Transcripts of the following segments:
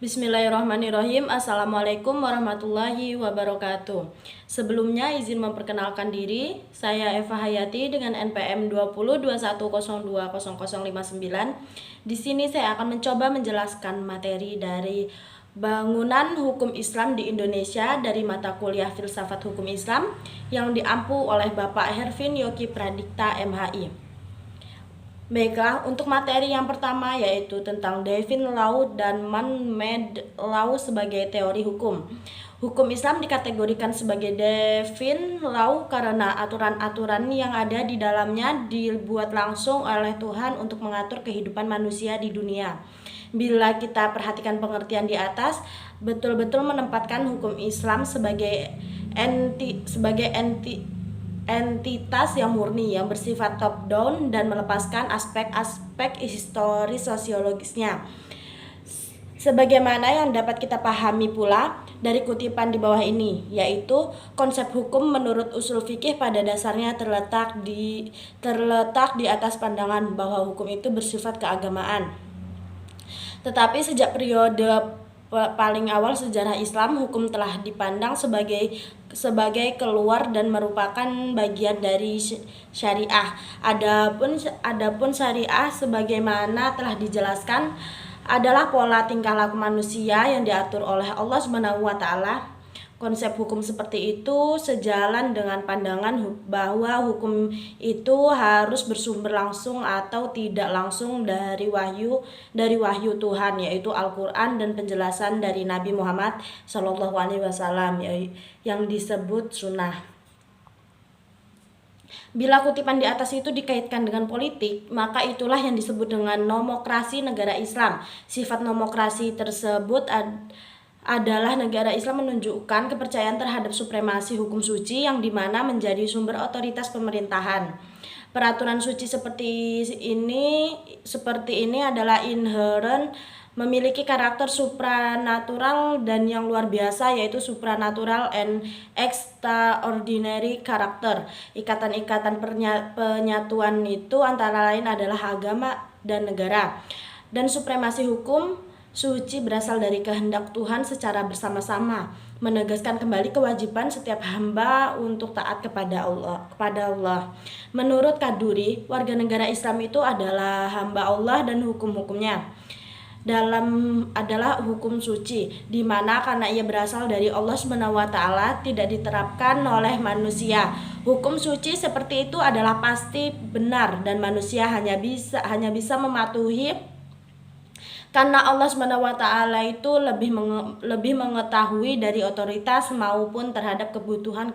Bismillahirrahmanirrahim. Assalamualaikum warahmatullahi wabarakatuh. Sebelumnya izin memperkenalkan diri. Saya Eva Hayati dengan NPM 2021020059. Di sini saya akan mencoba menjelaskan materi dari bangunan hukum Islam di Indonesia dari mata kuliah Filsafat Hukum Islam yang diampu oleh Bapak Hervin Yogi Pradikta MHI. Baiklah, untuk materi yang pertama yaitu tentang Divine Law dan Man-Made Law sebagai teori hukum. Hukum Islam dikategorikan sebagai Divine Law karena aturan-aturan yang ada di dalamnya dibuat langsung oleh Tuhan untuk mengatur kehidupan manusia di dunia. Bila kita perhatikan pengertian di atas, betul-betul menempatkan hukum Islam sebagai entitas yang murni, yang bersifat top down dan melepaskan aspek-aspek historis sosiologisnya. Sebagaimana yang dapat kita pahami pula dari kutipan di bawah ini, yaitu konsep hukum menurut usul fikih pada dasarnya terletak di atas pandangan bahwa hukum itu bersifat keagamaan. Tetapi sejak periode paling awal sejarah Islam, hukum telah dipandang sebagai keluar dan merupakan bagian dari syariah. Adapun syariah sebagaimana telah dijelaskan adalah pola tingkah laku manusia yang diatur oleh Allah Subhanahu wa taala. Konsep hukum seperti itu sejalan dengan pandangan bahwa hukum itu harus bersumber langsung atau tidak langsung dari wahyu Tuhan, yaitu Al-Qur'an, dan penjelasan dari Nabi Muhammad SAW yang disebut sunnah. Bila kutipan di atas itu dikaitkan dengan politik, maka itulah yang disebut dengan nomokrasi negara Islam. Sifat nomokrasi tersebut adalah negara Islam menunjukkan kepercayaan terhadap supremasi hukum suci yang dimana menjadi sumber otoritas pemerintahan. Peraturan suci seperti ini adalah inherent, memiliki karakter supranatural dan yang luar biasa, yaitu supranatural and extraordinary karakter. Ikatan-ikatan penyatuan itu antara lain adalah agama dan negara. Dan supremasi hukum suci berasal dari kehendak Tuhan secara bersama-sama, menegaskan kembali kewajiban setiap hamba untuk taat kepada Allah. Menurut Kaduri, warga negara Islam itu adalah hamba Allah dan hukum-hukumnya adalah hukum suci, di mana karena ia berasal dari Allah Subhanahu wa taala tidak diterapkan oleh manusia. Hukum suci seperti itu adalah pasti benar dan manusia hanya bisa mematuhi karena Allah Subhanahu wa taala itu lebih mengetahui dari otoritas maupun terhadap kebutuhan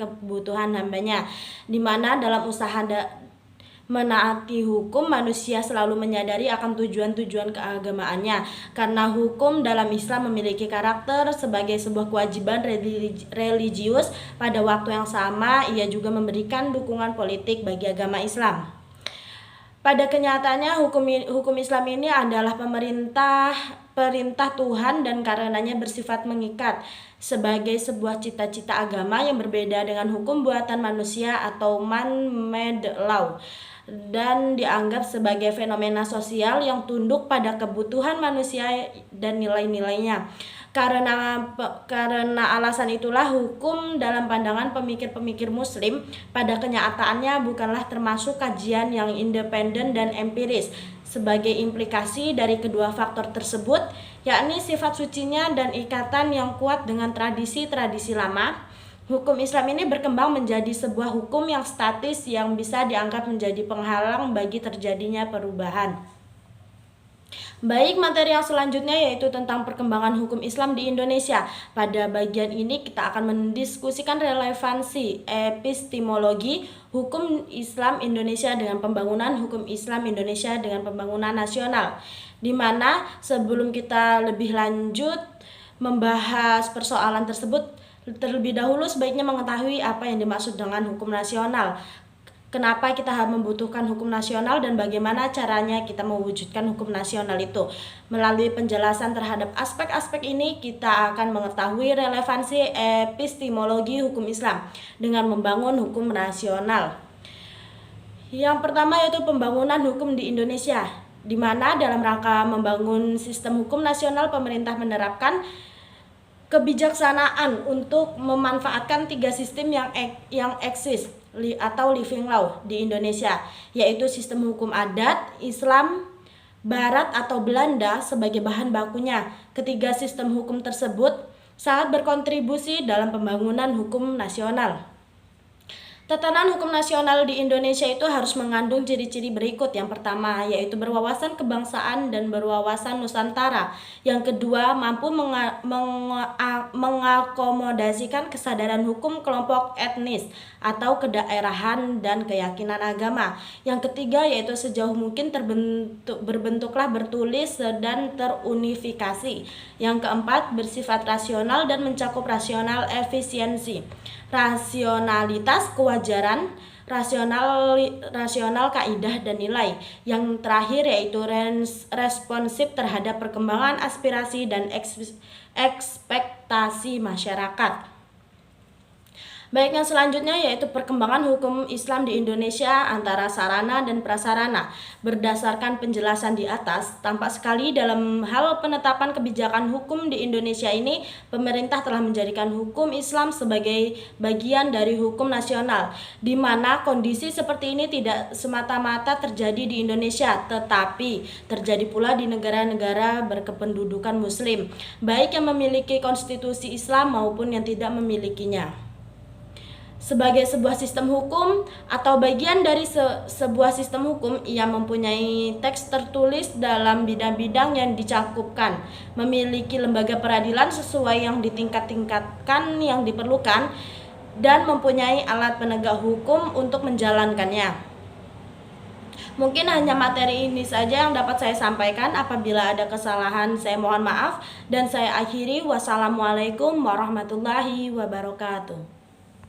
hambanya, di mana dalam usaha menaati hukum manusia selalu menyadari akan tujuan keagamaannya, karena hukum dalam Islam memiliki karakter sebagai sebuah kewajiban religius. Pada waktu yang sama ia juga memberikan dukungan politik bagi agama Islam. Pada kenyataannya hukum Islam ini adalah perintah Tuhan dan karenanya bersifat mengikat sebagai sebuah cita-cita agama yang berbeda dengan hukum buatan manusia atau man-made law, dan dianggap sebagai fenomena sosial yang tunduk pada kebutuhan manusia dan nilai-nilainya. Karena alasan itulah hukum dalam pandangan pemikir-pemikir muslim pada kenyataannya bukanlah termasuk kajian yang independen dan empiris. Sebagai implikasi dari kedua faktor tersebut, yakni sifat sucinya dan ikatan yang kuat dengan tradisi-tradisi lama, hukum Islam ini berkembang menjadi sebuah hukum yang statis yang bisa dianggap menjadi penghalang bagi terjadinya perubahan. Baik, materi yang selanjutnya yaitu tentang perkembangan hukum Islam di Indonesia. Pada bagian ini kita akan mendiskusikan relevansi epistemologi hukum Islam Indonesia dengan pembangunan hukum Islam Indonesia dengan pembangunan nasional. Di mana sebelum kita lebih lanjut membahas persoalan tersebut, terlebih dahulu sebaiknya mengetahui apa yang dimaksud dengan hukum nasional. Kenapa kita membutuhkan hukum nasional dan bagaimana caranya kita mewujudkan hukum nasional itu. Melalui penjelasan terhadap aspek-aspek ini, kita akan mengetahui relevansi epistemologi hukum Islam dengan membangun hukum nasional. Yang pertama yaitu pembangunan hukum di Indonesia. di mana dalam rangka membangun sistem hukum nasional pemerintah menerapkan kebijaksanaan untuk memanfaatkan 3 sistem yang eksis atau living law di Indonesia, yaitu sistem hukum adat, Islam, Barat atau Belanda sebagai bahan bakunya. Ketiga sistem hukum tersebut sangat berkontribusi dalam pembangunan hukum nasional. Tatanan hukum nasional di Indonesia itu harus mengandung ciri-ciri berikut. Yang pertama yaitu berwawasan kebangsaan dan berwawasan Nusantara. Yang kedua, mampu mengakomodasikan kesadaran hukum kelompok etnis atau kedaerahan dan keyakinan agama. Yang ketiga yaitu sejauh mungkin berbentuklah bertulis dan terunifikasi. Yang keempat, bersifat rasional dan mencakup rasional efisiensi, rasionalitas, kewajaran, rasional kaidah dan nilai. Yang terakhir yaitu responsif terhadap perkembangan aspirasi dan ekspektasi masyarakat. Baik, yang selanjutnya yaitu perkembangan hukum Islam di Indonesia antara sarana dan prasarana. Berdasarkan penjelasan di atas, tampak sekali dalam hal penetapan kebijakan hukum di Indonesia ini, pemerintah telah menjadikan hukum Islam sebagai bagian dari hukum nasional, di mana kondisi seperti ini tidak semata-mata terjadi di Indonesia, tetapi terjadi pula di negara-negara berkependudukan Muslim, baik yang memiliki konstitusi Islam maupun yang tidak memilikinya. Sebagai sebuah sistem hukum atau bagian dari sebuah sistem hukum, ia mempunyai teks tertulis dalam bidang-bidang yang dicakupkan, memiliki lembaga peradilan sesuai yang ditingkat-tingkatkan yang diperlukan, dan mempunyai alat penegak hukum untuk menjalankannya. Mungkin hanya materi ini saja yang dapat saya sampaikan. Apabila ada kesalahan, saya mohon maaf, dan saya akhiri. Wassalamualaikum warahmatullahi wabarakatuh.